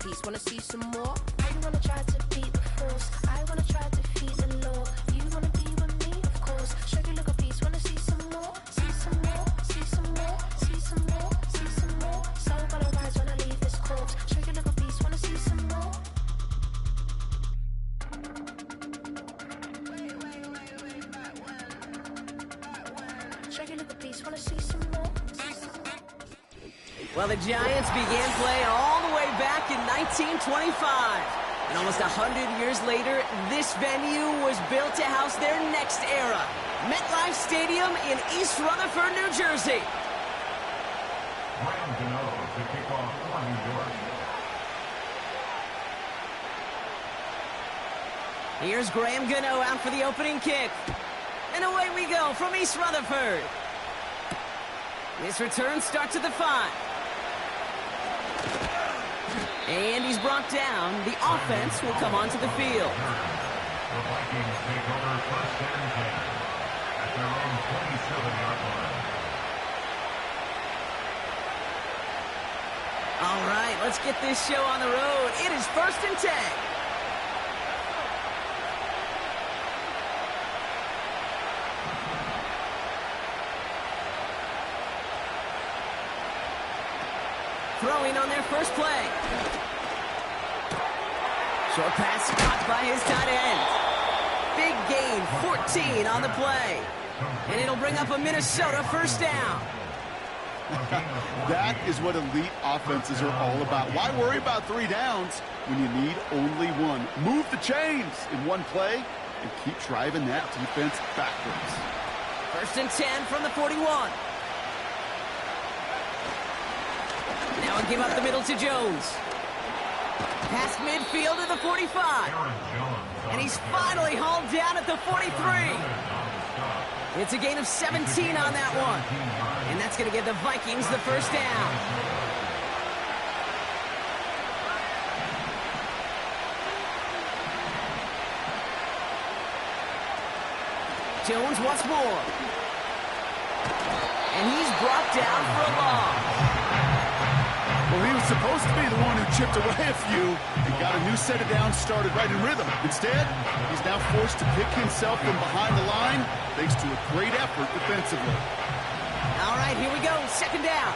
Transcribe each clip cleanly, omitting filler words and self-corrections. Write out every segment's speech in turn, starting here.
piece, wanna see some more? You wanna try to beat the force, I wanna try to defeat the law. You wanna be with me, of course. Shake your little piece, wanna see some more? See some more, see some more, see some more, see some more. Soul gonna rise when I leave this corpse. Shake your little piece, wanna see some more? Shake your little piece, wanna see some more? Well, the Giants began play all the way back in 1925. And almost 100 years later, this venue was built to house their next era. MetLife Stadium in East Rutherford, New Jersey. Here's Graham Gano out for the opening kick. And away we go from East Rutherford. This return starts at the 5. And he's brought down. The offense will come onto the field. The Vikings take over first and 10 at their own 27-yard line. All right, let's get this show on the road. It is first and 10. Throwing on their first play. Short pass caught by his tight end. Big gain, 14 on the play. And it'll bring up a Minnesota first down. That is what elite offenses are all about. Why worry about 3 downs when you need only one? Move the chains in one play and keep driving that defense backwards. First and 10 from the 41. Now give up the middle to Jones. Past midfield to the 45. And he's finally hauled down at the 43. It's a gain of 17 on that one. And that's going to give the Vikings the first down. Jones once more. And he's brought down for a loss. Well, he was supposed to be the one who chipped away a few and got a new set of downs started right in rhythm. Instead, he's now forced to pick himself from behind the line thanks to a great effort defensively. All right, here we go. Second down.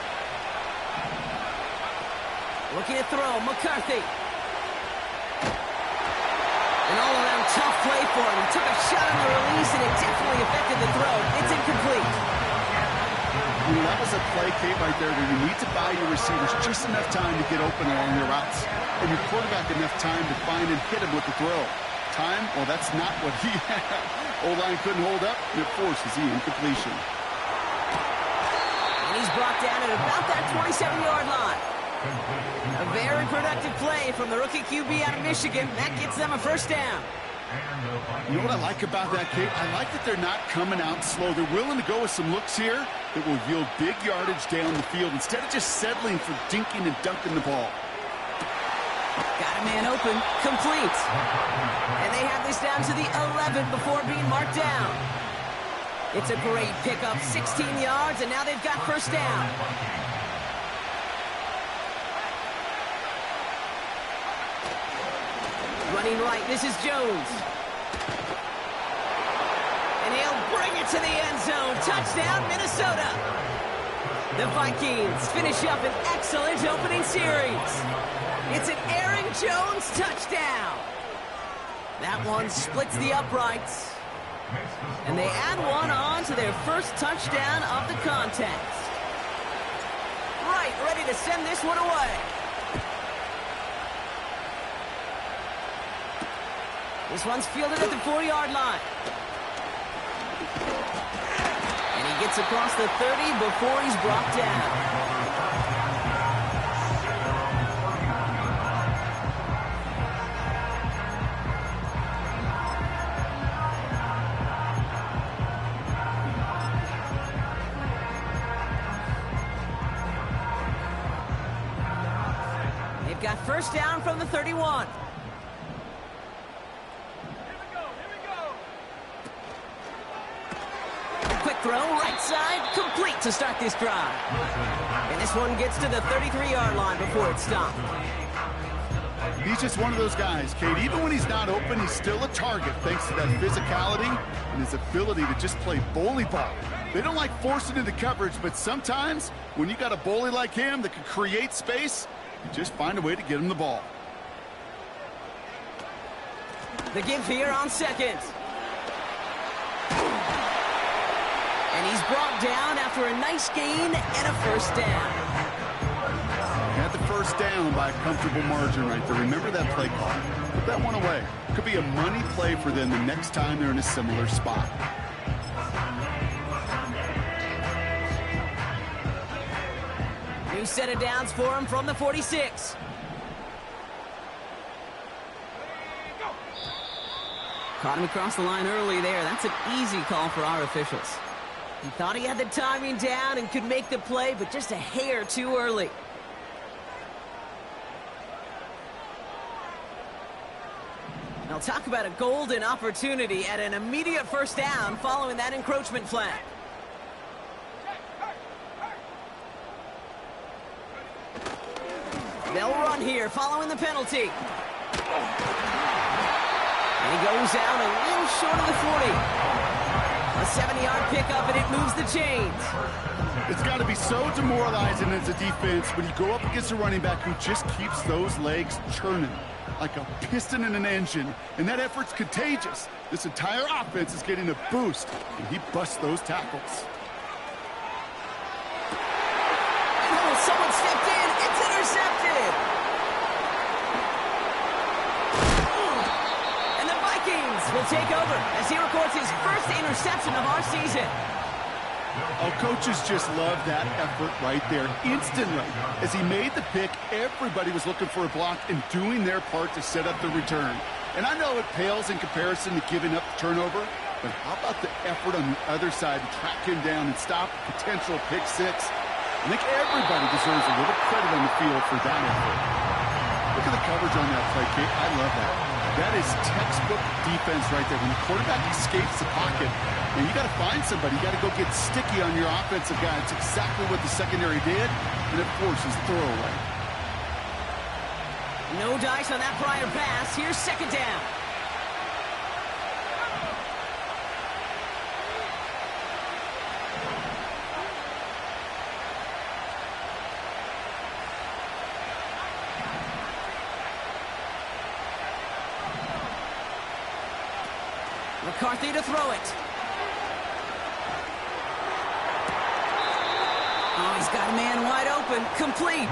Looking to throw. McCarthy. An all-around tough play for him. He took a shot on the release, and it definitely affected the throw. It's incomplete. That was a play, Kate, right there where you need to buy your receivers just enough time to get open along their routes. And your quarterback enough time to find and hit him with the throw. Time? Well, that's not what he had. O-line couldn't hold up, and it forces the incompletion. And he's brought down at about that 27-yard line. A very productive play from the rookie QB out of Michigan. That gets them a first down. You know what I like about that, Kate? I like that they're not coming out slow. They're willing to go with some looks here that will yield big yardage down the field instead of just settling for dinking and dunking the ball. Got a man open. Complete. And they have this down to the 11 before being marked down. It's a great pickup. 16 yards, and now they've got first down. Running right, this is Jones. And he'll bring it to the end zone. Touchdown, Minnesota. The Vikings finish up an excellent opening series. It's an Aaron Jones touchdown. That one splits the uprights. And they add one on to their first touchdown of the contest. Right, ready to send this one away. This one's fielded at the 4-yard line. And he gets across the 30 before he's brought down. They've got first down from the 31. Throw right side, complete to start this drive. And this one gets to the 33-yard line before it's stopped. He's just one of those guys, Kate. Even when he's not open, he's still a target thanks to that physicality and his ability to just play bully ball. They don't like forcing into coverage, but sometimes when you got a bully like him that can create space, you just find a way to get him the ball. The give here on second. And he's brought down after a nice gain and a first down. Got the first down by a comfortable margin right there. Remember that play call. Put that one away. Could be a money play for them the next time they're in a similar spot. New set of downs for him from the 46. Caught him across the line early there. That's an easy call for our officials. He thought he had the timing down and could make the play, but just a hair too early. Now talk about a golden opportunity at an immediate first down following that encroachment flag. They'll run here following the penalty. And he goes out a little short of the 40. A 70-yard pickup, and it moves the chains. It's got to be so demoralizing as a defense when you go up against a running back who just keeps those legs churning like a piston in an engine, and that effort's contagious. This entire offense is getting a boost, and he busts those tackles. Oh, someone stepped in. It's intercepted. And the Vikings will take over as he records his first interception of our season. Oh, coaches just love that effort right there. Instantly, as he made the pick, everybody was looking for a block and doing their part to set up the return. And I know it pales in comparison to giving up the turnover, but how about the effort on the other side to track him down and stop a potential pick six? I think everybody deserves a little credit on the field for that effort. Look at the coverage on that play, Kate. I love that. That is textbook defense right there. When the quarterback escapes the pocket, and you got to find somebody. You got to go get sticky on your offensive guy. It's exactly what the secondary did, and it forces the throwaway. No dice on that prior pass. Here's second down. McCarthy to throw it. Oh, he's got a man wide open. Complete.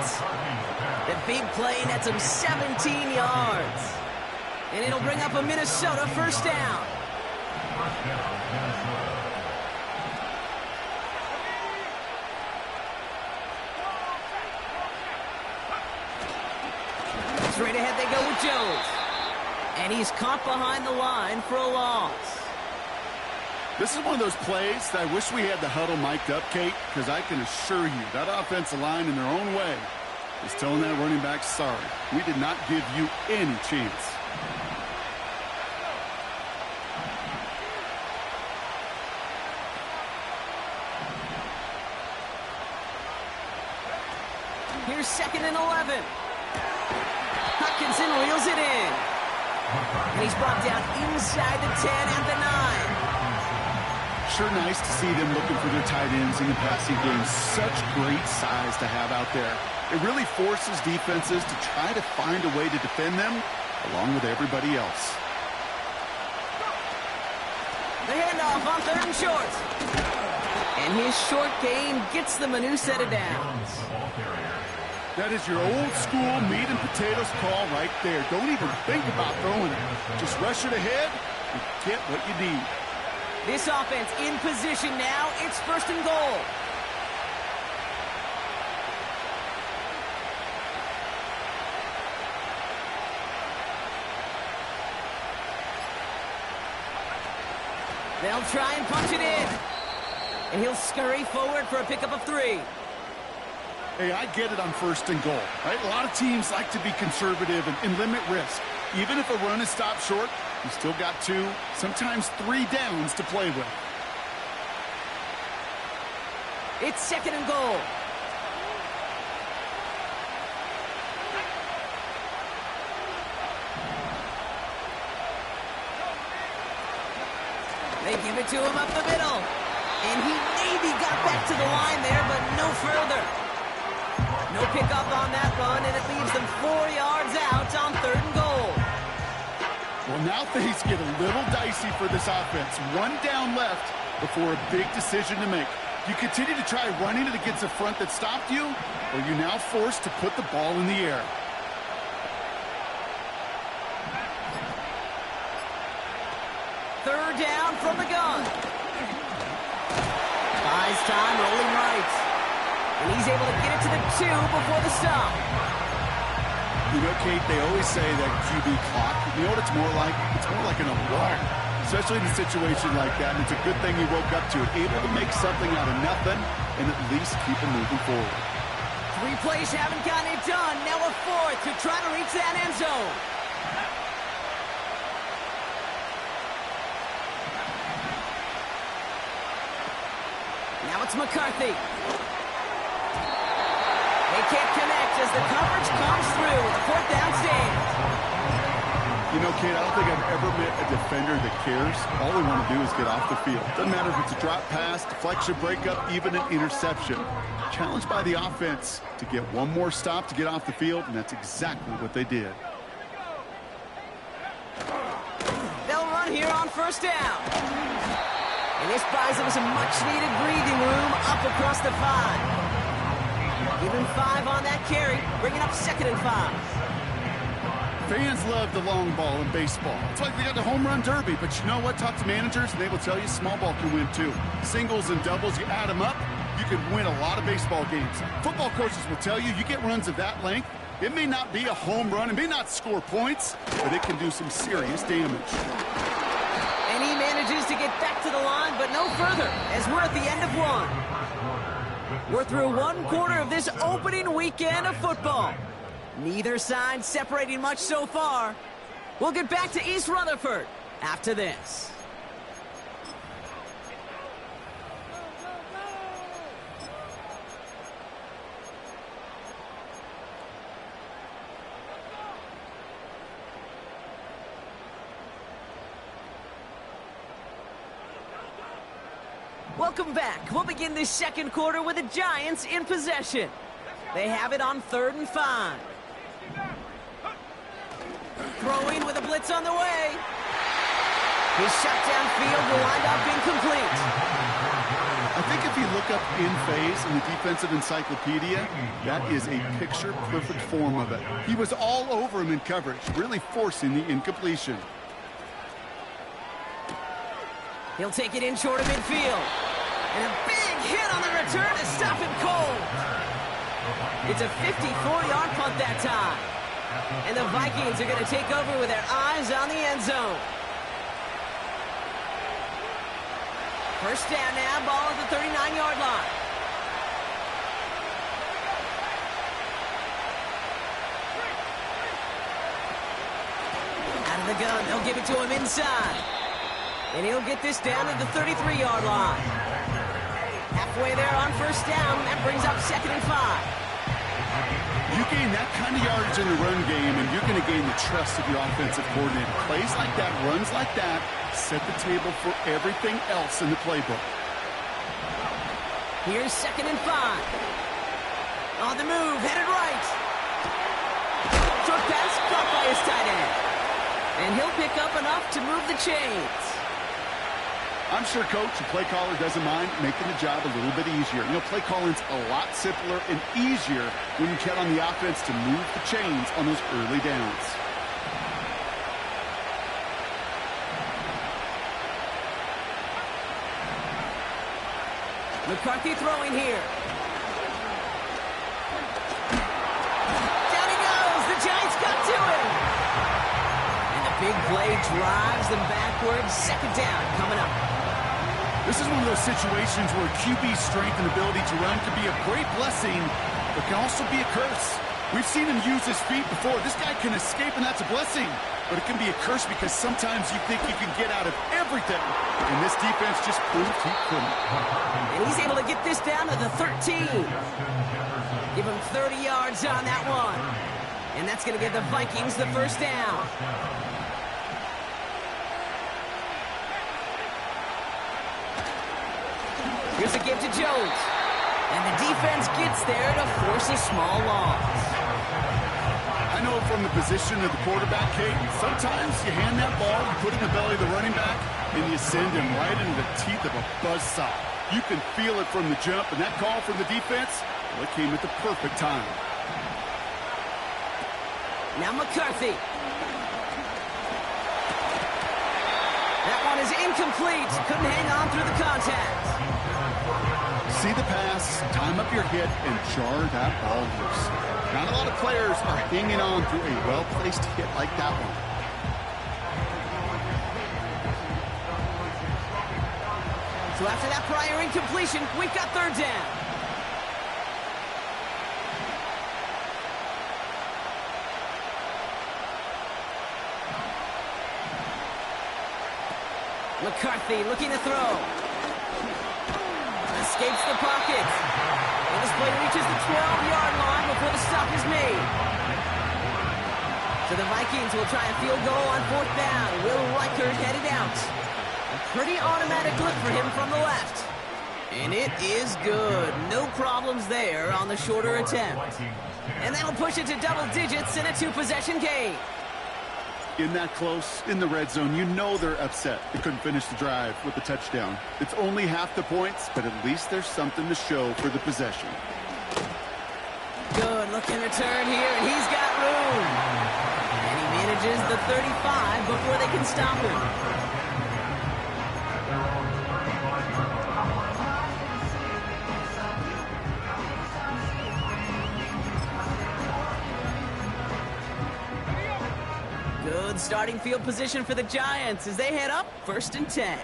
The big play nets him 17 yards. And it'll bring up a Minnesota first down. Straight ahead they go with Jones. And he's caught behind the line for a loss. This is one of those plays that I wish we had the huddle mic'd up, Kate, because I can assure you that offensive line in their own way is telling that running back, sorry, we did not give you any chance. Here's 2nd and 11. Hutchinson reels it in. And he's brought down inside the 10 at the 9. Sure nice to see them looking for their tight ends in the passing game. Such great size to have out there. It really forces defenses to try to find a way to defend them along with everybody else. The handoff on 3rd and short. And his short gain gets them a new set of downs. That is your old school meat and potatoes call right there. Don't even think about throwing it. Just rush it ahead and get what you need. This offense in position now. It's 1st and goal. They'll try and punch it in. And he'll scurry forward for a pickup of 3. Hey, I get it on 1st and goal, right? A lot of teams like to be conservative and limit risk. Even if a run is stopped short, you still got 2, sometimes 3 downs to play with. It's 2nd and goal. They give it to him up the middle. And he maybe got back to the line there, but no further. No pickup on that run, and it leaves them 4 yards out on 3rd and goal. Well, now things get a little dicey for this offense. 1 down left before a big decision to make. You continue to try running it against a front that stopped you, or you're now forced to put the ball in the air. Third down from the gun. Buys time, rolling right. And he's able to get it to the 2 before the stop. You know, Kate, they always say that QB clock, you know what it's more like? It's more like an alarm, especially in a situation like that. And it's a good thing he woke up to it, able to make something out of nothing and at least keep him moving forward. 3 plays haven't gotten it done. Now a 4th to try to reach that end zone. Now it's McCarthy. They can't connect as the coverage comes through. The 4th down stands. You know, Kate, I don't think I've ever met a defender that cares. All they want to do is get off the field. Doesn't matter if it's a drop pass, deflection, breakup, even an interception. Challenged by the offense to get one more stop to get off the field, and that's exactly what they did. They'll run here on 1st down. And this buys them some much-needed breathing room up across the 5. Give him 5 on that carry, bringing up 2nd and 5. Fans love the long ball in baseball. It's like they got the home run derby, but you know what? Talk to managers, and they will tell you small ball can win too. Singles and doubles, you add them up, you can win a lot of baseball games. Football coaches will tell you, you get runs of that length, it may not be a home run, it may not score points, but it can do some serious damage. And he manages to get back to the line, but no further, as we're at the end of 1. We're through 1 quarter of this opening weekend of football. Neither side separating much so far. We'll get back to East Rutherford after this. Welcome back. We'll begin this 2nd quarter with the Giants in possession. They have it on 3rd and 5. Throwing with a blitz on the way. His shot downfield will wind up incomplete. I think if you look up in phase in the defensive encyclopedia, that is a picture-perfect form of it. He was all over him in coverage, really forcing the incompletion. He'll take it in short of midfield. And a big hit on the return to stop him cold. It's a 54-yard punt that time. And the Vikings are going to take over with their eyes on the end zone. 1st down now, ball at the 39-yard line. Out of the gun, they'll give it to him inside. And he'll get this down to the 33-yard line. Halfway there on 1st down, that brings up 2nd and 5. You gain that kind of yardage in the run game, and you're going to gain the trust of your offensive coordinator. Plays like that, runs like that, set the table for everything else in the playbook. Here's 2nd and 5. On the move, headed right. Short pass caught by his tight end. And he'll pick up enough to move the chains. I'm sure Coach, the play caller, doesn't mind making the job a little bit easier. You know, play calling's a lot simpler and easier when you count on the offense to move the chains on those early downs. McCarthy throwing here. Down he goes. The Giants got to him. And the big play drives them backwards. 2nd down coming up. This is one of those situations where QB's strength and ability to run can be a great blessing, but can also be a curse. We've seen him use his feet before. This guy can escape, and that's a blessing. But it can be a curse because sometimes you think you can get out of everything. And this defense just proved he couldn't. And he's able to get this down to the 13. Give him 30 yards on that one. And that's going to give the Vikings the 1st down. Here's a give to Jones. And the defense gets there to force a small loss. I know from the position of the quarterback, Kate, sometimes you hand that ball, you put it in the belly of the running back, and you send him right into the teeth of a buzzsaw. You can feel it from the jump, and that call from the defense, well, it came at the perfect time. Now McCarthy. That one is incomplete. Couldn't hang on through the contact. See the pass, time up your hit, and jar that ball loose. Not a lot of players are hanging on through a well-placed hit like that one. So after that prior incompletion, we've got third down. McCarthy looking to throw. Escapes the pocket. And this play reaches the 12-yard line before the stop is made. So the Vikings will try a field goal on fourth down. Will Reichert headed out. A pretty automatic look for him from the left. And it is good. No problems there on the shorter attempt. And that'll push it to double digits in a two-possession game. In that close, in the red zone, you know they're upset. They couldn't finish the drive with the touchdown. It's only half the points, but at least there's something to show for the possession. Good looking return here, and he's got room. And he manages the 35 before they can stop him. Good starting field position for the Giants as they head up 1st and 10.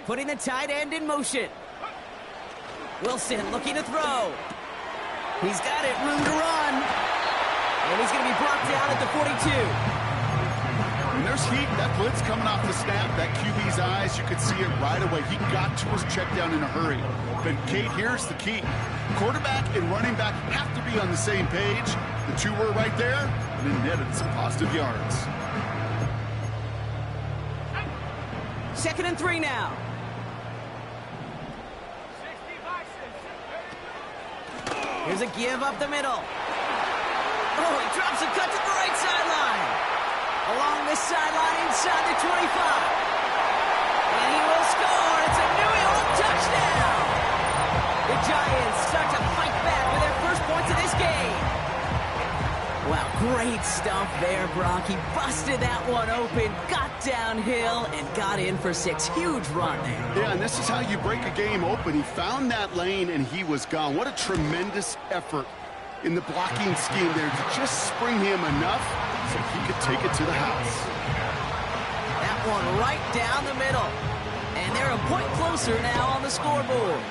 Putting the tight end in motion. Wilson looking to throw. He's got it, room to run. And he's going to be brought down at the 42. When there's heat, that blitz coming off the snap, that QB's eyes, you could see it right away. He got to his check down in a hurry. But, Kate, here's the key. Quarterback and running back have to be on the same page. The two were right there, and it netted some positive yards. 2nd and 3 now. Here's a give up the middle. Oh, he drops a cut to the right sideline. Along this sideline inside the 25. And he will score. It's a New York touchdown. The Giants start to fight back with their first points of this game. Wow, great stuff there, Brock. He busted that one open, got downhill, and got in for 6. Huge run there. Yeah, and this is how you break a game open. He found that lane, and he was gone. What a tremendous effort in the blocking scheme there to just spring him enough so he could take it to the house. That one right down the middle. And they're a point closer now on the scoreboard.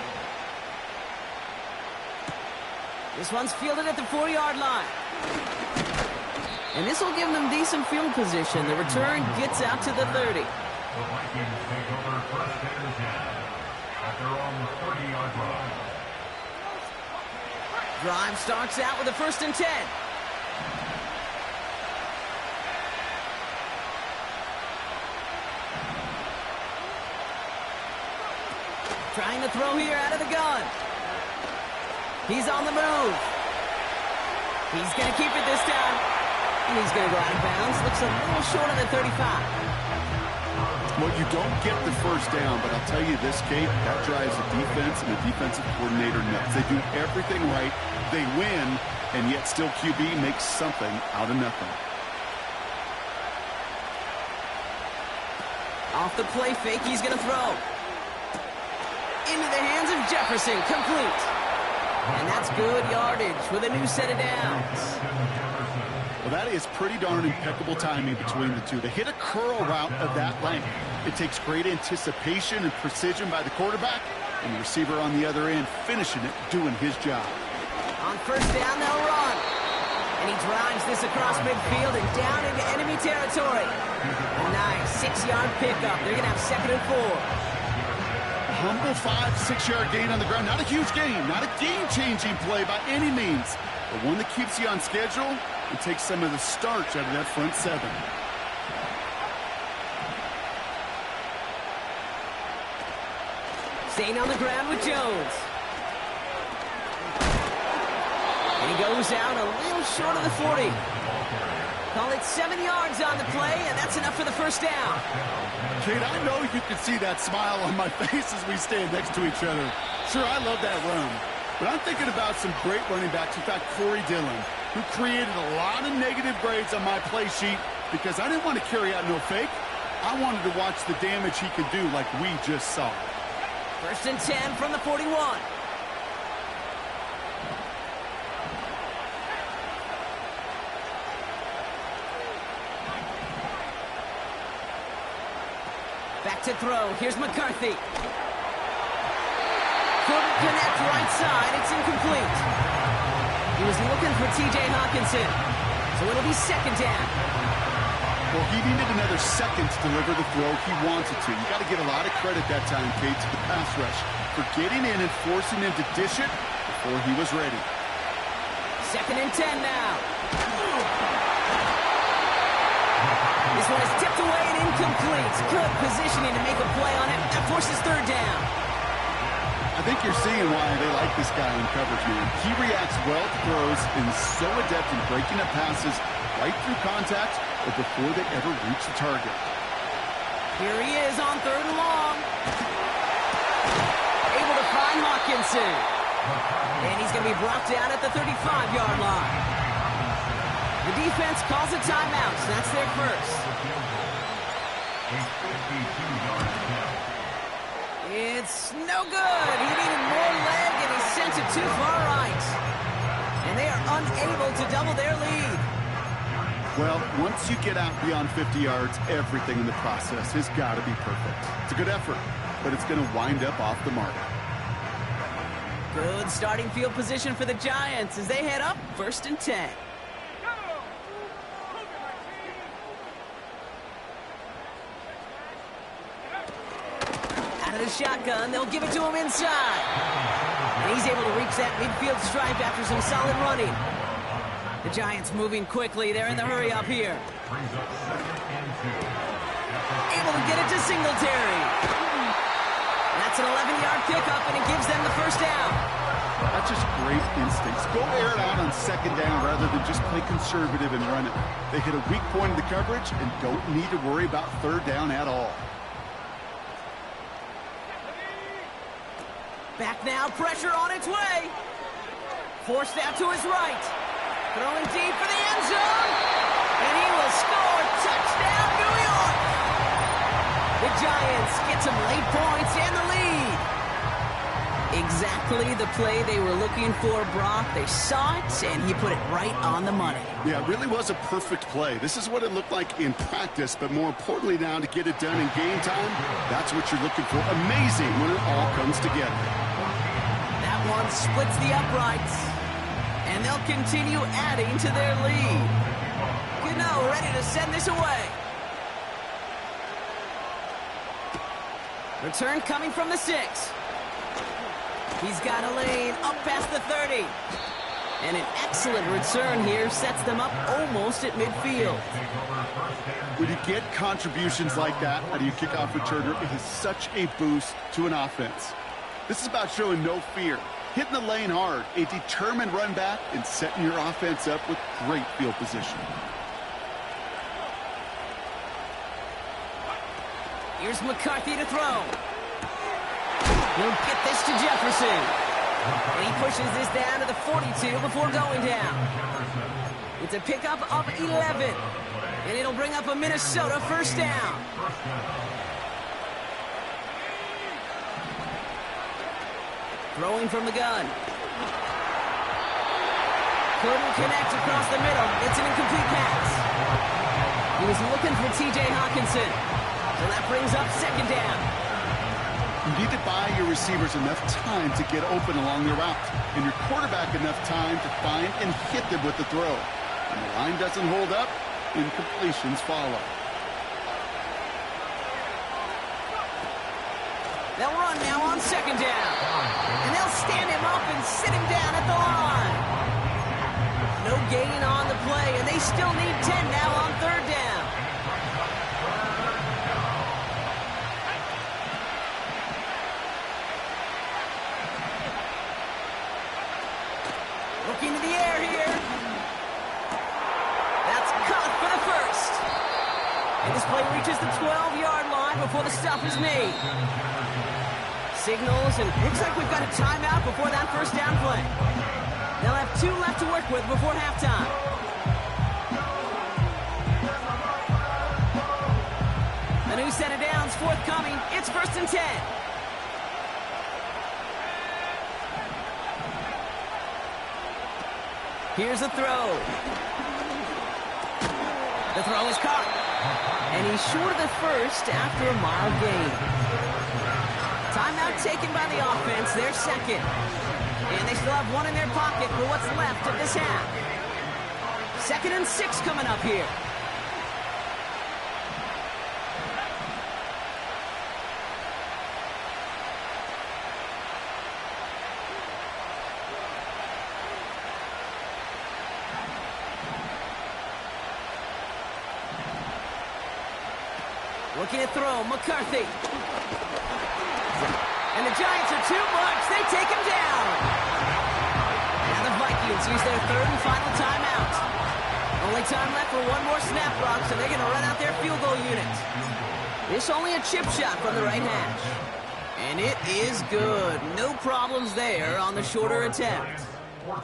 This one's fielded at the 4-yard line. And this will give them decent field position. The return gets out to the 30. The Vikings take over 1st and 10 at their own 30-yard line. Drive starts out with a 1st and 10. Trying to throw here out of the gun. He's on the move. He's going to keep it this time. And he's going to go out of bounds. Looks a little short of the 35. Well, you don't get the first down, but I'll tell you this, Kate, that drives the defense and the defensive coordinator nuts. They do everything right. They win, and yet still QB makes something out of nothing. Off the play fake, he's going to throw. Into the hands of Jefferson, complete. And that's good yardage with a new set of downs. Well, that is pretty darn impeccable timing between the two. To hit a curl route of that length, it takes great anticipation and precision by the quarterback, and the receiver on the other end finishing it, doing his job. On 1st down, they'll run. And he drives this across midfield and down into enemy territory. A nice 6-yard pickup. They're going to have 2nd and 4. Humble 5-6-yard gain on the ground. Not a huge gain, not a game-changing play by any means, but one that keeps you on schedule and takes some of the starch out of that front 7. Staying on the ground with Jones. And he goes out a little short of the 40. Call it 7 yards on the play, and that's enough for the first down. Kate, I know you can see that smile on my face as we stand next to each other. Sure, I love that run. But I'm thinking about some great running backs. In fact, Corey Dillon, who created a lot of negative grades on my play sheet because I didn't want to carry out no fake. I wanted to watch the damage he could do like we just saw. First and 10 from the 41. Back to throw. Here's McCarthy. Couldn't connect right side. It's incomplete. He was looking for T.J. Hawkinson. So it'll be second down. Well, he needed another second to deliver the throw he wanted to. You got to give a lot of credit that time, Kate, to the pass rush for getting in and forcing him to dish it before he was ready. Second and 10 now. This one is tipped away and incomplete. Good positioning to make a play on it. That forces third down. I think you're seeing why they like this guy in coverage, man. He reacts well to throws and is so adept in breaking up passes right through contact or before they ever reach the target. Here he is on third and long. Able to find Hawkinson. And he's going to be brought down at the 35-yard line. The defense calls a timeout, so that's their first. It's no good. He needed more leg, and he sent it too far right. And they are unable to double their lead. Well, once you get out beyond 50 yards, everything in the process has got to be perfect. It's a good effort, but it's going to wind up off the mark. Good starting field position for the Giants as they head up first and 10. Out of the shotgun, they'll give it to him inside. And he's able to reach that midfield stripe after some solid running. The Giants moving quickly. They're in the hurry up here. Able to get it to Singletary. That's an 11-yard pickup, and it gives them the first down. That's just great instincts. Go air it out on second down rather than just play conservative and run it. They hit a weak point in the coverage and don't need to worry about third down at all. Back now, pressure on its way. Forced out to his right. Throwing deep for the end zone. And he will score. Touchdown, New York. The Giants get some late points and the lead. Exactly the play they were looking for, Brock. They saw it, and he put it right on the money. Yeah, it really was a perfect play. This is what it looked like in practice, but more importantly now to get it done in game time, that's what you're looking for. Amazing when it all comes together. That one splits the uprights, and they'll continue adding to their lead. Gano ready to send this away. Return coming from the 6. He's got a lane up past the 30. And an excellent return here sets them up almost at midfield. When you get contributions like that out of your kickoff returner, it is such a boost to an offense. This is about showing no fear, hitting the lane hard, a determined run back, and setting your offense up with great field position. Here's McCarthy to throw. He'll get this to Jefferson. And he pushes this down to the 42 before going down. It's a pickup of 11. And it'll bring up a Minnesota first down. Throwing from the gun. Couldn't connect across the middle. It's an incomplete pass. He was looking for T.J. Hawkinson. So that brings up second down. You need to buy your receivers enough time to get open along the route, and your quarterback enough time to find and hit them with the throw. When the line doesn't hold up, incompletions follow. They'll run now on second down. And they'll stand him up and sit him down at the line. No gain on the play, and they still need 10 now on third down. reaches the 12-yard line before the stop is made. Signals, and looks like we've got a timeout before that first down play. They'll have 2 left to work with before halftime. A new set of downs forthcoming. It's 1st and 10. Here's the throw. The throw is caught. And he's short of the first after a mild gain. Timeout taken by the offense. They're second. And they still have 1 in their pocket for what's left of this half. 2nd and 6 coming up here. Looking to throw, McCarthy. And the Giants are too much. They take him down. Now the Vikings use their 3rd and final timeout. Only time left for 1 more snap block, so they're going to run out their field goal unit. This only a chip shot from the right hash. And it is good. No problems there on the shorter attempt.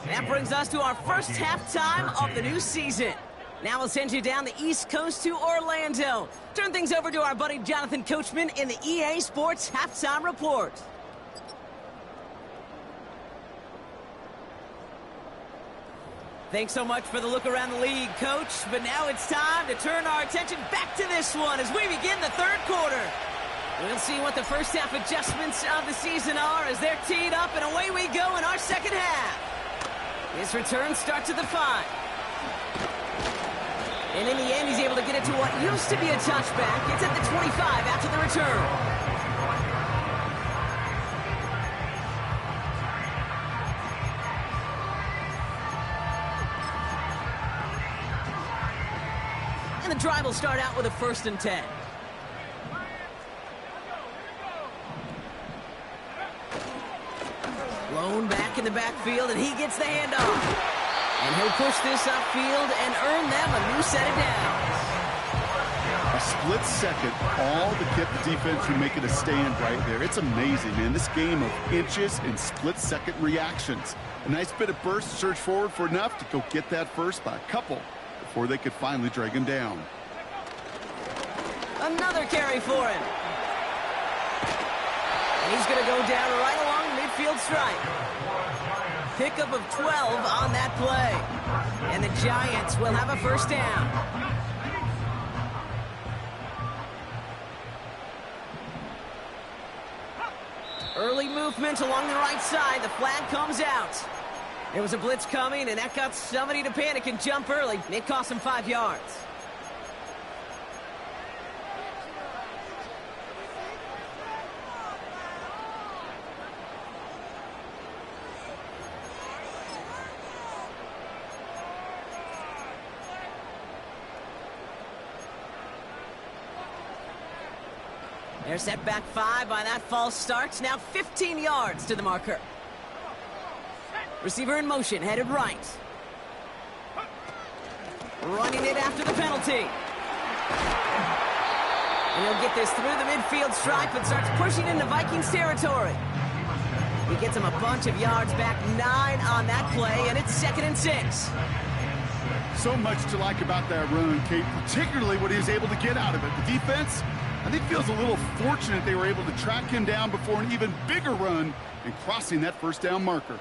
That brings us to our first halftime of the new season. Now we'll send you down the East Coast to Orlando. Turn things over to our buddy Jonathan Coachman in the EA Sports Halftime Report. Thanks so much for the look around the league, Coach. But now it's time to turn our attention back to this one as we begin the 3rd quarter. We'll see what the first half adjustments of the season are as they're teed up, and away we go in our second half. His return starts at the 5. And in the end, he's able to get it to what used to be a touchback. It's at the 25 after the return. And the drive will start out with a 1st and 10. Lone back in the backfield, and he gets the handoff. And he'll push this upfield and earn them a new set of downs. A split second, all to get the defense from making a stand right there. It's amazing, man. This game of inches and split-second reactions. A nice bit of burst, surge forward for enough to go get that first by a couple before they could finally drag him down. Another carry for him. And he's going to go down right along the midfield stripe. Pickup of 12 on that play. And the Giants will have a first down. Early movement along the right side. The flag comes out. There was a blitz coming, and that got somebody to panic and jump early. It cost him 5 yards. They're set back 5 by that false start. Now 15 yards to the marker. Receiver in motion, headed right. Running it after the penalty. And he'll get this through the midfield stripe and starts pushing into Vikings territory. He gets him a bunch of yards back, 9 on that play, and it's 2nd and 6. So much to like about that run, Kate, particularly what he was able to get out of it. The defense, I think, feels a little fortunate they were able to track him down before an even bigger run and crossing that first down marker.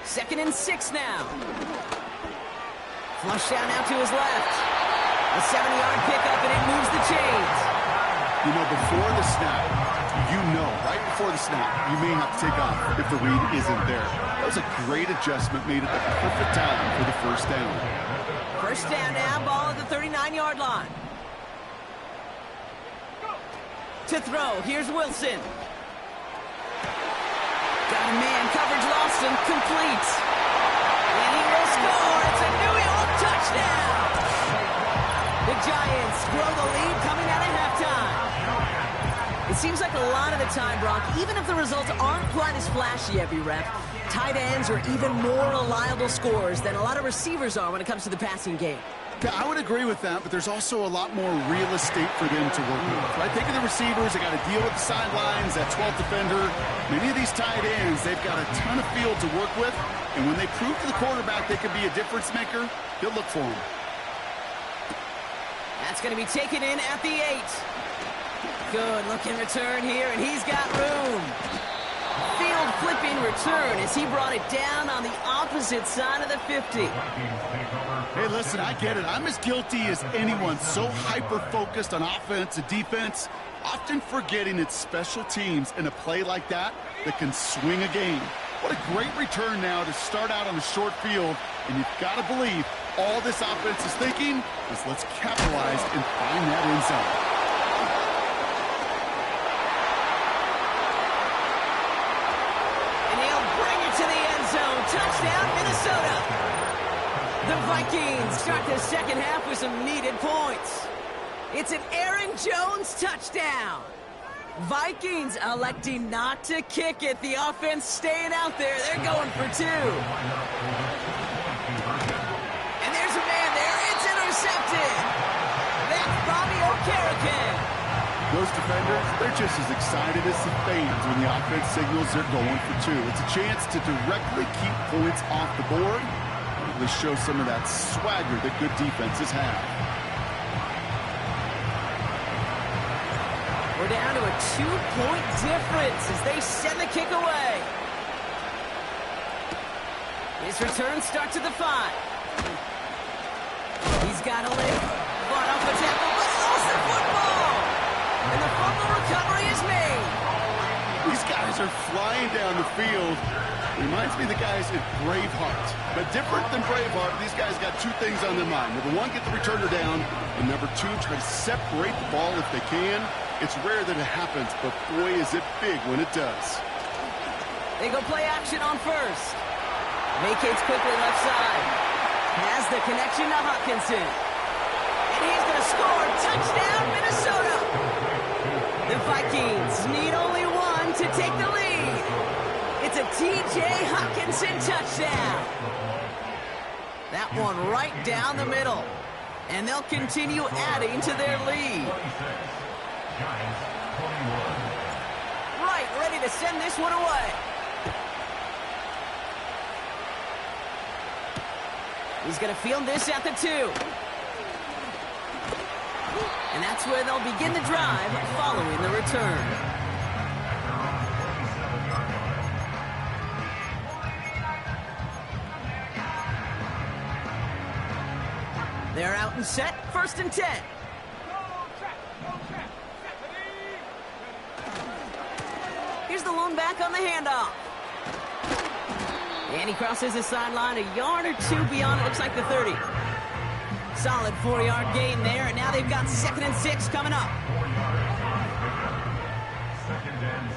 2nd and 6 now. Flush down now to his left. A 7-yard pickup, and it moves the chains. You know, before the snap, right before the snap, you may have to take off if the read isn't there. That was a great adjustment made at the perfect time for the first down. First down now, ball at the 39-yard line. To throw, here's Wilson. Got a man, coverage lost and complete. And he will score. It's a New York touchdown. The Giants grow the lead coming out of halftime. It seems like a lot of the time, Brock, even if the results aren't quite as flashy every rep, tight ends are even more reliable scorers than a lot of receivers are when it comes to the passing game. Yeah, I would agree with that, but there's also a lot more real estate for them to work with. Right? Think of the receivers. They got to deal with the sidelines, that 12th defender. Many of these tight ends, they've got a ton of field to work with, and when they prove to the quarterback they could be a difference maker, he'll look for them. That's going to be taken in at the 8. Good looking return here, and he's got room. Field flipping return as he brought it down on the opposite side of the 50. Hey, listen, I get it. I'm as guilty as anyone. So hyper-focused on offense and defense, often forgetting it's special teams in a play like that can swing a game. What a great return now to start out on the short field, and you've got to believe all this offense is thinking is let's capitalize and find that end zone. Touchdown, Minnesota. The Vikings start the second half with some needed points. It's an Aaron Jones touchdown. Vikings electing not to kick it. The offense staying out there. They're going for 2. And there's a man there. It's intercepted. That's Bobby Okereke. Those defenders, they're just as excited as the fans when the offense signals they're going for 2. It's a chance to directly keep points off the board and really show some of that swagger that good defenses have. We're down to a 2-point difference as they send the kick away. His return starts at the 5. He's got a leg. Fought off a tackle, but he lost the football. And the fumble recovery is made. These guys are flying down the field. Reminds me of the guys at Braveheart. But different than Braveheart, these guys got 2 things on their mind. Number 1, get the returner down. And number 2, try to separate the ball if they can. It's rare that it happens, but boy, is it big when it does. They go play action on first. Vacates quickly left side. Has the connection to Hawkinson. And he's going to score. Touchdown, Minnesota. The Vikings need only 1 to take the lead. It's a T.J. Hawkinson touchdown. That one right down the middle. And they'll continue adding to their lead. Right, ready to send this one away. He's going to field this at the 2. And that's where they'll begin the drive following the return. They're out and set, 1st and 10. Here's the lone back on the handoff. And he crosses the sideline a yard or 2 beyond, it looks like the 30. Solid 4-yard gain there, and now they've got 2nd and 6 coming up. 2nd and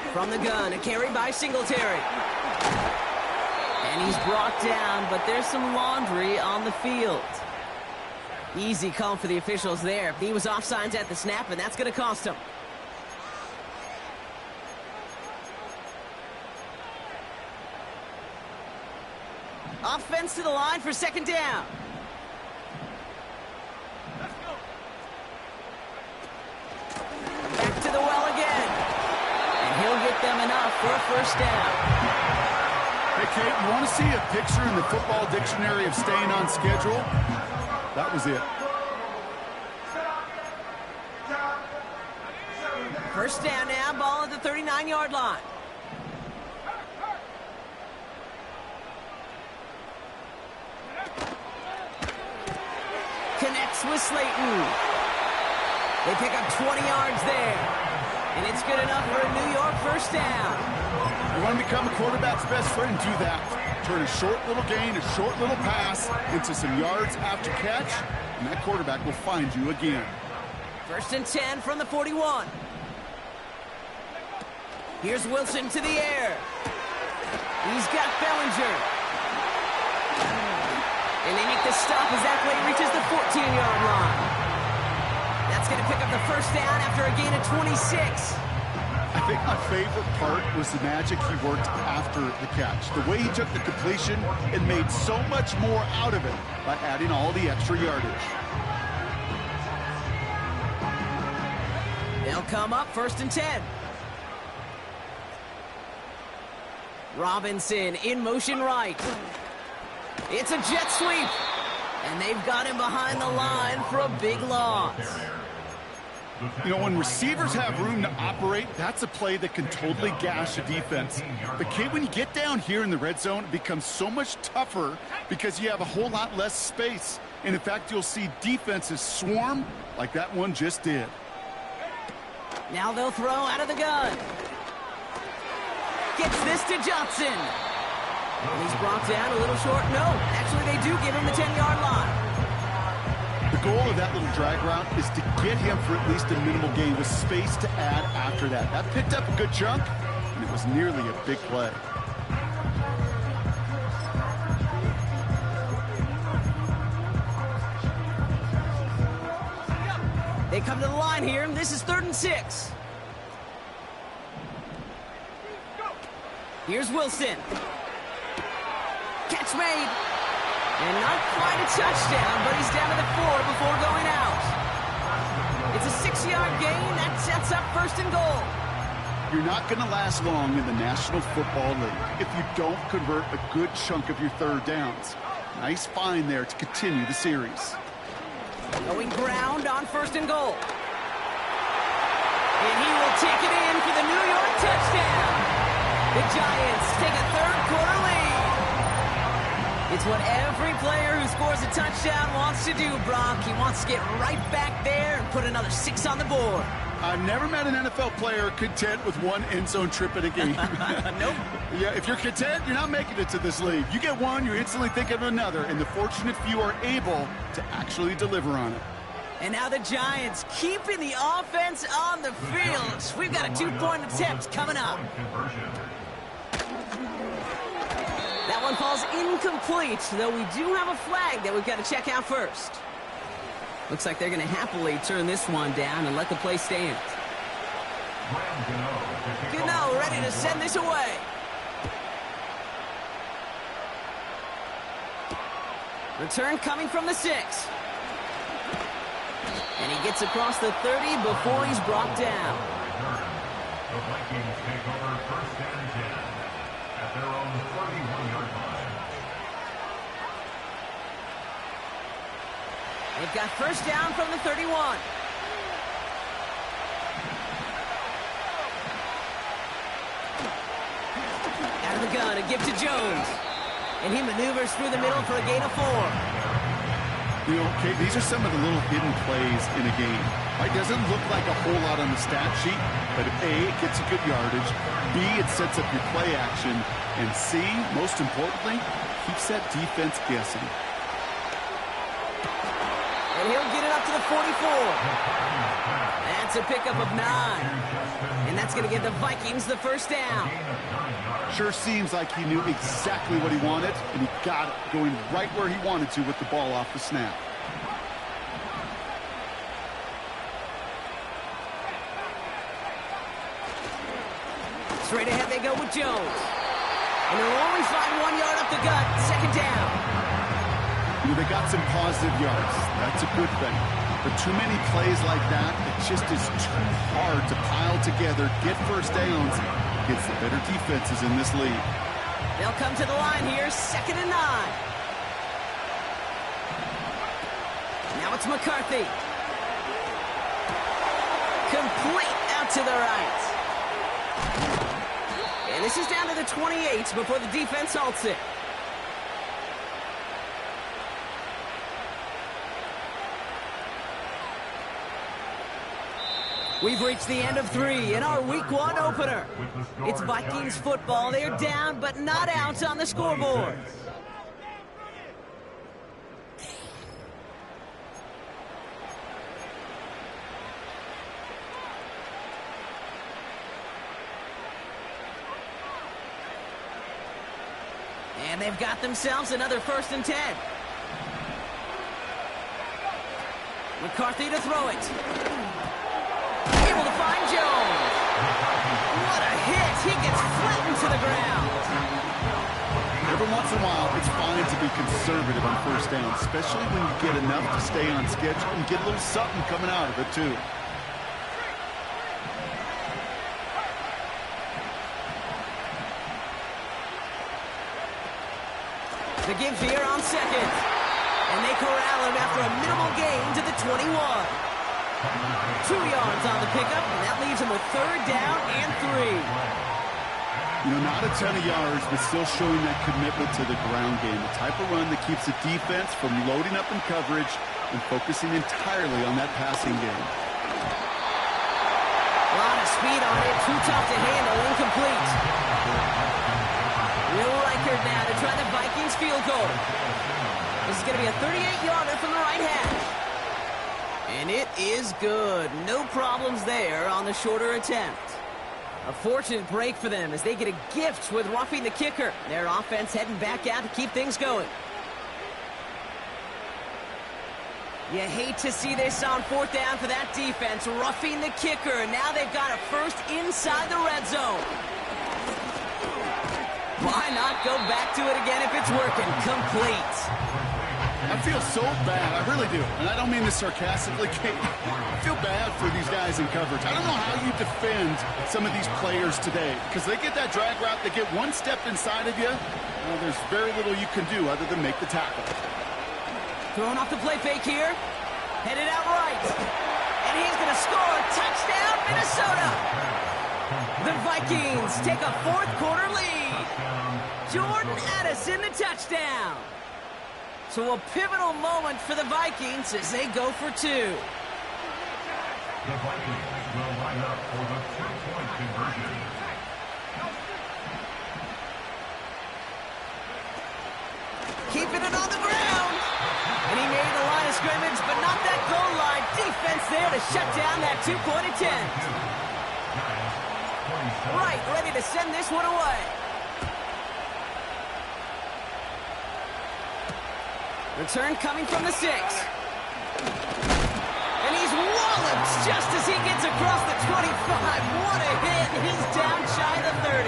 6. From the gun, a carry by Singletary. And he's brought down, but there's some laundry on the field. Easy call for the officials there. He was offsides at the snap, and that's going to cost him. Offense to the line for 2nd down. Back to the well again. And he'll get them enough for a 1st down. Hey, Kate, you want to see a picture in the football dictionary of staying on schedule? That was it. 1st down now, ball at the 39-yard line. Connects with Slayton. They pick up 20 yards there. And it's good enough for a New York 1st down. You want to become a quarterback's best friend, do that. Turn a short little gain, a short little pass into some yards after catch, and that quarterback will find you again. 1st and 10 from the 41. Here's Wilson to the air. He's got Bellinger. And they make the stop as that play reaches the 14-yard line. That's going to pick up the 1st down after a gain of 26. I think my favorite part was the magic he worked after the catch. The way he took the completion and made so much more out of it by adding all the extra yardage. They'll come up 1st and 10. Robinson in motion right. It's a jet sweep. And they've got him behind the line for a big loss. You know, when receivers have room to operate, that's a play that can totally gash a defense. But, Kate, when you get down here in the red zone, it becomes so much tougher because you have a whole lot less space. And, in fact, you'll see defenses swarm like that one just did. Now they'll throw out of the gun. Gets this to Johnson. And he's brought down a little short. No, actually they do give him the 10-yard line. The goal of that little drag route is to get him for at least a minimal gain with space to add after that. That picked up a good chunk, and it was nearly a big play. They come to the line here, and this is 3rd and 6. Here's Wilson. Catch made. And not quite a touchdown, but he's down to the 4 before going out. It's a 6-yard gain. That sets up 1st and goal. You're not going to last long in the National Football League if you don't convert a good chunk of your 3rd downs. Nice find there to continue the series. Going ground on 1st and goal. And he will take it in for the New York touchdown. The Giants take a 3rd-quarter lead. It's what every player who scores a touchdown wants to do, Brock. He wants to get right back there and put another 6 on the board. I've never met an NFL player content with one end zone trip in a game. Nope. Yeah, if you're content, you're not making it to this league. You get one, you're instantly thinking of another, and the fortunate few are able to actually deliver on it. And now the Giants keeping the offense on the field. We've got a 2-point attempt coming up. That one falls incomplete, though we do have a flag that we've got to check out first. Looks like they're going to happily turn this one down and let the play stand. Gano ready to send this away. Return coming from the 6. And he gets across the 30 before he's brought down. The Vikings take over 1st and 10 at their own 31-yard line. They've got 1st down from the 31. Out of the gun, a give to Jones. And he maneuvers through the middle for a gain of 4. You know, Kate, these are some of the little hidden plays in a game. It doesn't look like a whole lot on the stat sheet, but A, it gets you good yardage, B, it sets up your play action, and C, most importantly, keeps that defense guessing. And he'll get it up to the 44. That's a pickup of 9. And that's going to give the Vikings the 1st down. Sure seems like he knew exactly what he wanted, and he got it, going right where he wanted to with the ball off the snap. Straight ahead they go with Jones. And they'll only find 1 yard up the gut, 2nd down. You know, they got some positive yards. That's a good thing. But too many plays like that, it just is too hard to pile together, get 1st downs against the better defenses in this league. They'll come to the line here, 2nd and 9. Now it's McCarthy. Complete out to the right. And this is down to the 28 before the defense halts it. We've reached the end of 3 in our Week 1 opener. It's Vikings football. They're down, but not out on the scoreboard. And they've got themselves another 1st and 10. McCarthy to throw it. Able to find Jones. to the ground. Every once in a while, it's fine to be conservative on first down, especially when you get enough to stay on schedule and get a little something coming out of it, too. The give here on second. And they corral him after a minimal gain to the 21. 2 yards on the pickup, and that leaves him with third down and 3. You know, not a ton of yards, but still showing that commitment to the ground game. The type of run that keeps the defense from loading up in coverage and focusing entirely on that passing game. A lot of speed on it, too tough to handle, incomplete. Will Reichert now to try the Vikings field goal. This is going to be a 38-yarder from the right hash. And it is good. No problems there on the shorter attempt. A fortunate break for them as they get a gift with roughing the kicker. Their offense heading back out to keep things going. You hate to see this on fourth down for that defense. Roughing the kicker. Now they've got a first inside the red zone. Why not go back to it again if it's working? Complete. I feel so bad. I really do. And I don't mean this sarcastically, Kate. I feel bad for these guys in coverage. I don't know how you defend some of these players today because they get that drag route, they get one step inside of you. Well, there's very little you can do other than make the tackle. Throwing off the play fake here. Headed out right. And he's going to score. Touchdown, Minnesota. The Vikings take a fourth quarter lead. Jordan Addison the touchdown. So a pivotal moment for the Vikings as they go for 2. The Vikings will line up for the 2-point conversion. Keeping it on the ground. And he made the line of scrimmage, but not that goal line. Defense there to shut down that 2-point attempt. Right, ready to send this one away. Return coming from the 6. And he's walloped just as he gets across the 25. What a hit. He's down shy of the 30.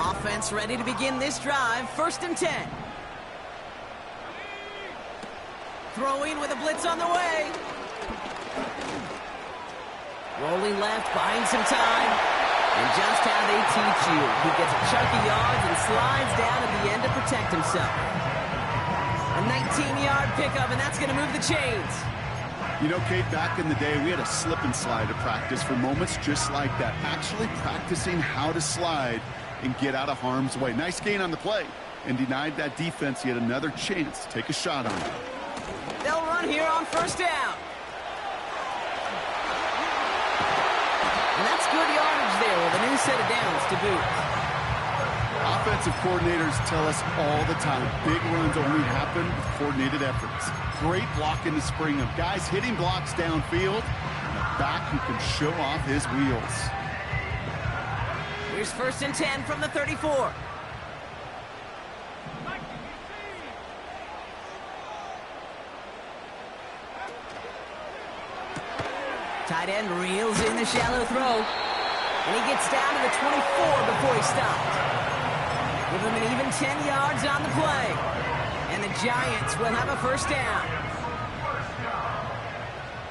Offense ready to begin this drive. 1st and 10. Throwing with a blitz on the way. Rolling left, buying some time. And just how they teach you. He gets a chunk of yards and slides down at the end to protect himself. A 19-yard pickup, and that's going to move the chains. You know, Kate, back in the day, we had a slip and slide to practice for moments just like that. Actually practicing how to slide and get out of harm's way. Nice gain on the play and denied that defense yet another chance to take a shot on it. They'll run here on 1st down. And that's good yardage there with a new set of downs to boot. Offensive coordinators tell us all the time, big runs only happen with coordinated efforts. Great blocking to spring them. Guys hitting blocks downfield, and a back who can show off his wheels. Here's 1st and 10 from the 34. Tight end reels in the shallow throw. And he gets down to the 24 before he stops. Give him an even 10 yards on the play. And the Giants will have a 1st down.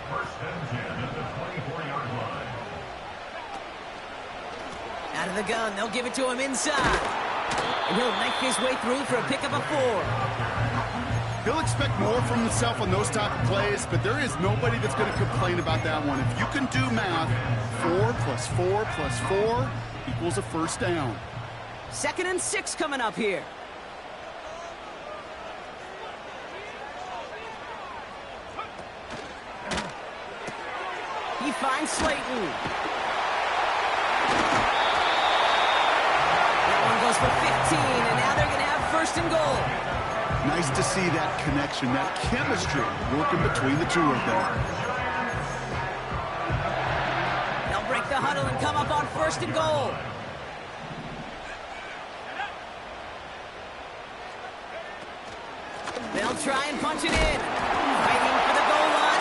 First and 10 at the 24-yard line. Out of the gun, they'll give it to him inside. And he'll knife his way through for a pickup of 4. He'll expect more from himself on those type of plays, but there is nobody that's going to complain about that one. If you can do math, 4 plus 4 plus 4 equals a 1st down. 2nd and 6 coming up here. He finds Slayton. That one goes for 15, and now they're going to have 1st and goal. Nice to see that connection, that chemistry working between the two of them. They'll break the huddle and come up on 1st and goal. They'll try and punch it in. Fighting for the goal line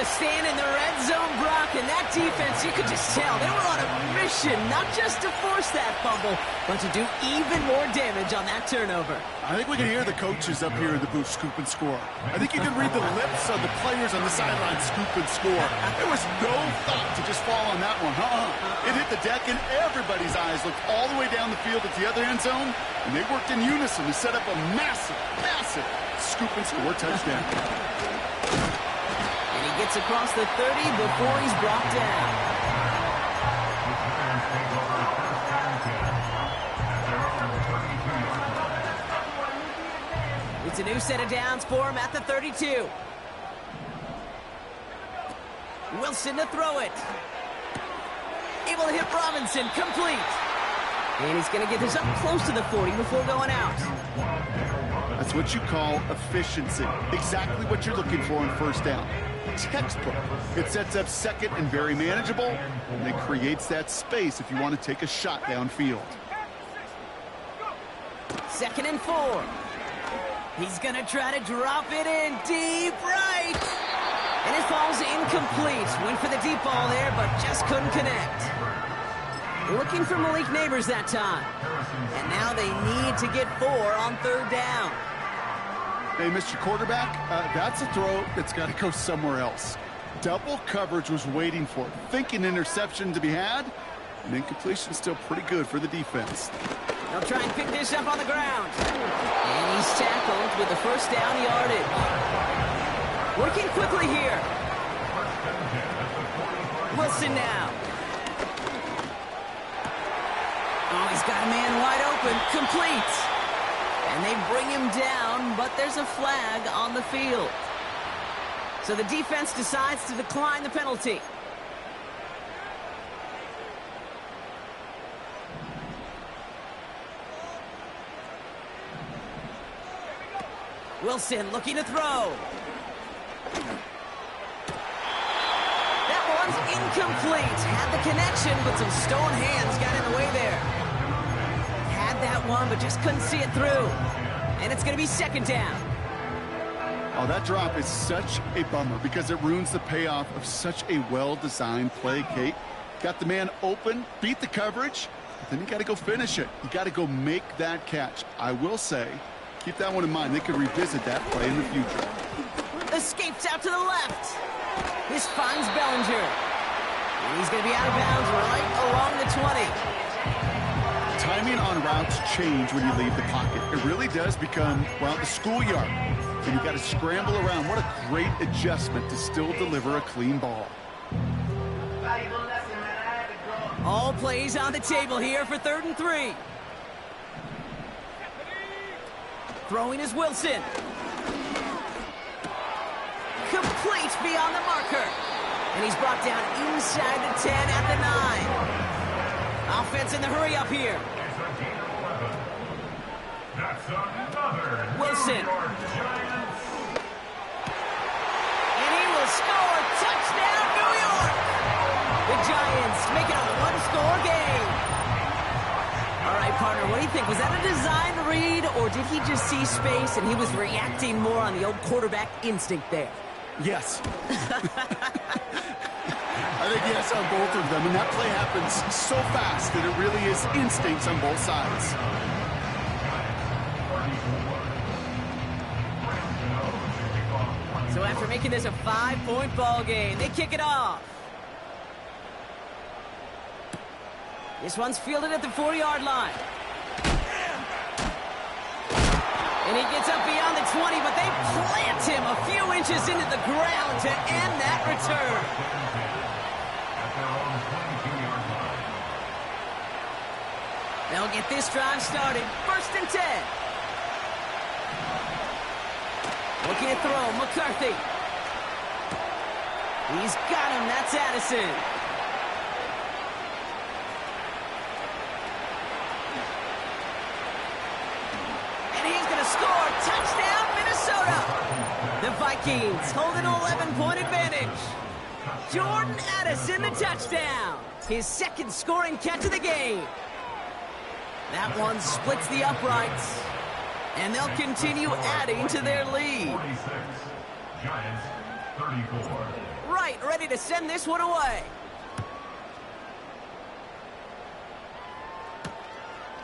staying in the red zone, Brock, and that defense, you could just tell they were on a mission, not just to force that fumble, but to do even more damage on that turnover. I think we can hear the coaches up here in the booth scoop and score. I think you can read the lips of the players on the sideline scoop and score. There was no thought to just fall on that one. It hit the deck, and everybody's eyes looked all the way down the field at the other end zone, and they worked in unison to set up a massive, massive scoop and score touchdown. And he gets across the 30 before he's brought down. It's a new set of downs for him at the 32. Wilson to throw it. Able to hit Robinson, complete. And he's going to get this up close to the 40 before going out. That's what you call efficiency. Exactly what you're looking for on first down. Textbook. It sets up second and very manageable, and it creates that space if you want to take a shot downfield. 2nd and 4. He's going to try to drop it in deep right. And it falls incomplete. Went for the deep ball there, but just couldn't connect. Looking for Malik Neighbors that time. And now they need to get 4 on 3rd down. Hey, Mr. Quarterback, that's a throw that's got to go somewhere else. Double coverage was waiting for it. Thinking interception to be had, and incompletion still pretty good for the defense. They'll try and pick this up on the ground. And he's tackled with the first down yardage. Working quickly here. Wilson now. Oh, he's got a man wide open. Complete. And they bring him down, but there's a flag on the field. So the defense decides to decline the penalty. Wilson looking to throw. That one's incomplete. Had the connection, but some stone hands got in the way there. Had that one, but just couldn't see it through. And it's going to be 2nd down. Oh, that drop is such a bummer because it ruins the payoff of such a well-designed play, Kate. Got the man open, beat the coverage, but then you got to go finish it. You got to go make that catch. I will say, keep that one in mind. They could revisit that play in the future. Escapes out to the left. This finds Bellinger. And he's going to be out of bounds right along the 20. Timing on routes change when you leave the pocket. It really does become, well, the schoolyard. And you got to scramble around. What a great adjustment to still deliver a clean ball. All plays on the table here for 3rd and 3. Throwing is Wilson. Complete beyond the marker. And he's brought down inside the 10 at the 9. Offense in the hurry up here. Wilson. And he will score. Touchdown, New York. The Giants make it a one-score game. All right, partner, what do you think? Was that a design read, or did he just see space and he was reacting more on the old quarterback instinct there? Yes. I think yes on both of them, and that play happens so fast that it really is instincts on both sides. So after making this a 5-point ball game, they kick it off. This one's fielded at the 40-yard line. And he gets up beyond the 20, but they plant him a few inches into the ground to end that return. They'll get this drive started. 1st and 10. Looking to throw, McCarthy. He's got him, that's Addison. And he's going to score. Touchdown, Minnesota. The Vikings hold an 11-point advantage. Jordan Addison, the touchdown. His 2nd scoring catch of the game. That one splits the uprights. And they'll continue adding to their lead. 46, Giants 34. right, ready to send this one away.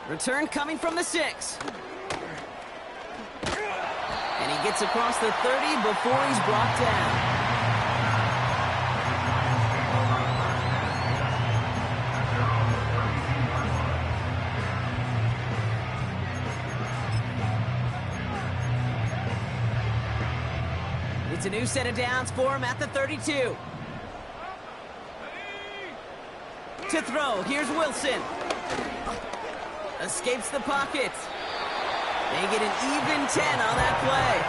Return coming from the 6. And he gets across the 30 before he's brought down. It's a new set of downs for him at the 32. To throw, here's Wilson. Escapes the pocket. They get an even 10 on that play.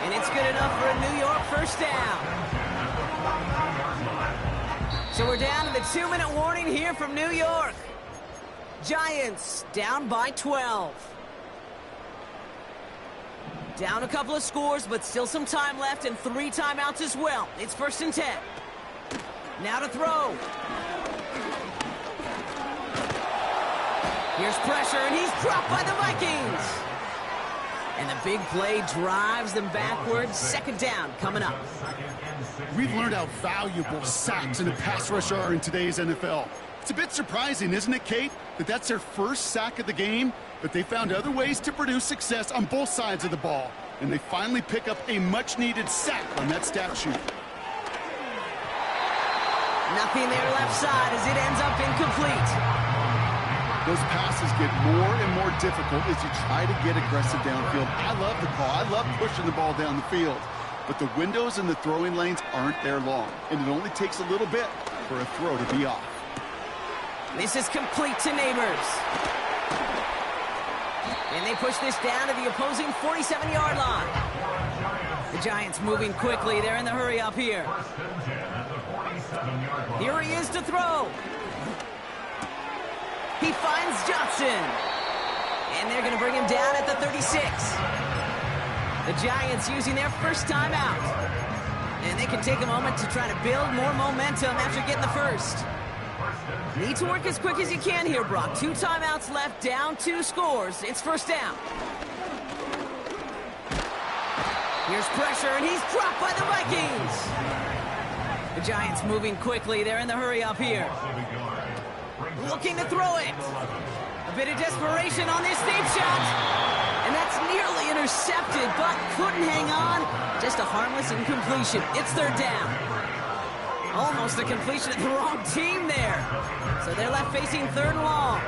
And it's good enough for a New York first down. So we're down to the 2-minute warning here from New York. Giants down by 12. Down a couple of scores, but still some time left and 3 timeouts as well. It's 1st and 10. Now to throw. Here's pressure, and he's dropped by the Vikings. And the big play drives them backwards. 2nd down coming up. We've learned how valuable sacks and a pass rush are in today's NFL. It's a bit surprising, isn't it, Kate, that that's their first sack of the game, but they found other ways to produce success on both sides of the ball, and they finally pick up a much-needed sack on that stat sheet. Nothing there left side as it ends up incomplete. Those passes get more and more difficult as you try to get aggressive downfield. I love the call. I love pushing the ball down the field. But the windows in the throwing lanes aren't there long, and it only takes a little bit for a throw to be off. This is complete to Neighbors. And they push this down to the opposing 47-yard line. The Giants moving quickly. They're in the hurry up here. Here he is to throw. He finds Johnson. And they're going to bring him down at the 36. The Giants using their first timeout. And they can take a moment to try to build more momentum after getting the first. Need to work as quick as you can here, Brock. 2 timeouts left, down 2 scores. It's 1st down. Here's pressure, and he's dropped by the Vikings. The Giants moving quickly. They're in the hurry up here. Looking to throw it. A bit of desperation on this deep shot. And that's nearly intercepted, but couldn't hang on. Just a harmless incompletion. It's 3rd down. Almost a completion of the wrong team there. So they're left facing 3rd and long.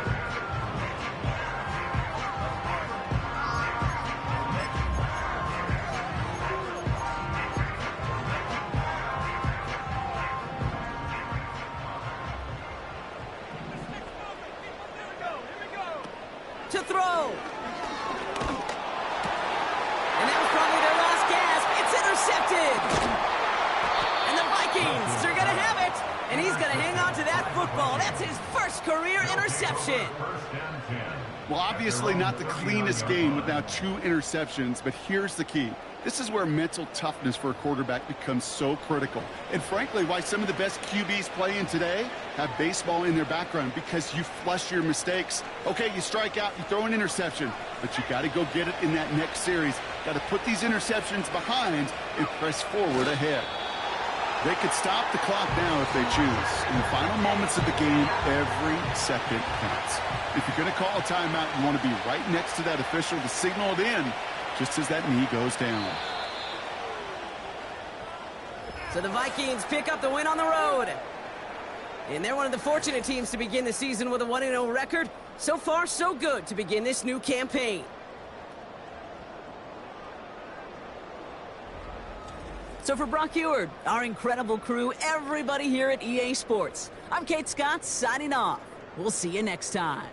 To throw. And that was probably their last gasp. It's intercepted. And the Vikings are going to have it. And he's going to hang on to that football. That's his first career interception. Well, obviously not the cleanest game with now 2 interceptions, but here's the key. This is where mental toughness for a quarterback becomes so critical. And frankly, why some of the best QBs playing today have baseball in their background, because you flush your mistakes. Okay, you strike out, you throw an interception, but you got to go get it in that next series. Got to put these interceptions behind and press forward ahead. They could stop the clock now if they choose. In the final moments of the game, every second counts. If you're going to call a timeout, you want to be right next to that official to signal it in just as that knee goes down. So the Vikings pick up the win on the road. And they're one of the fortunate teams to begin the season with a 1-0 record. So far, so good to begin this new campaign. So for Brock Eward, our incredible crew, everybody here at EA Sports, I'm Kate Scott signing off. We'll see you next time.